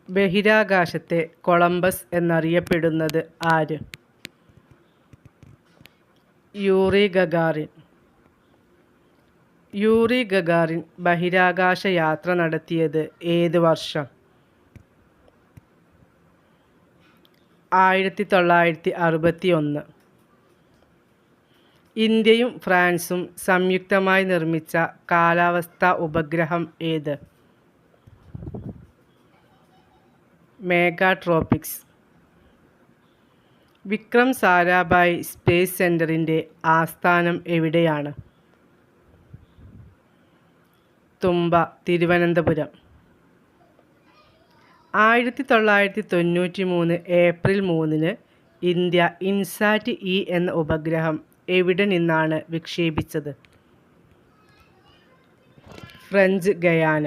ബഹിരാകാശത്തെ Columbus എന്നറിയപ്പെടുന്നത് ആര്? Yuri Gagarin. Yuri Gagarin ബഹിരാകാശ യാത്ര നടത്തിയത് ഏത് വർഷം? 1961. ഇന്ത്യയും ഫ്രാൻസും സംയുക്തമായി നിർമ്മിച്ച കാലാവസ്ഥാ ഉപഗ്രഹം ഏത്? മെഗാട്രോപിക്സ്. വിക്രം സാരാഭായ് സ്പേസ് സെന്ററിൻ്റെ ആസ്ഥാനം എവിടെയാണ്? തുമ്പ, തിരുവനന്തപുരം. 1993 ഏപ്രിൽ 3 ഇന്ത്യ ഇൻസാറ്റ്-E എന്ന ഉപഗ്രഹം എവിടെ നിന്നാണ് വിക്ഷേപിച്ചത്? French Guyana.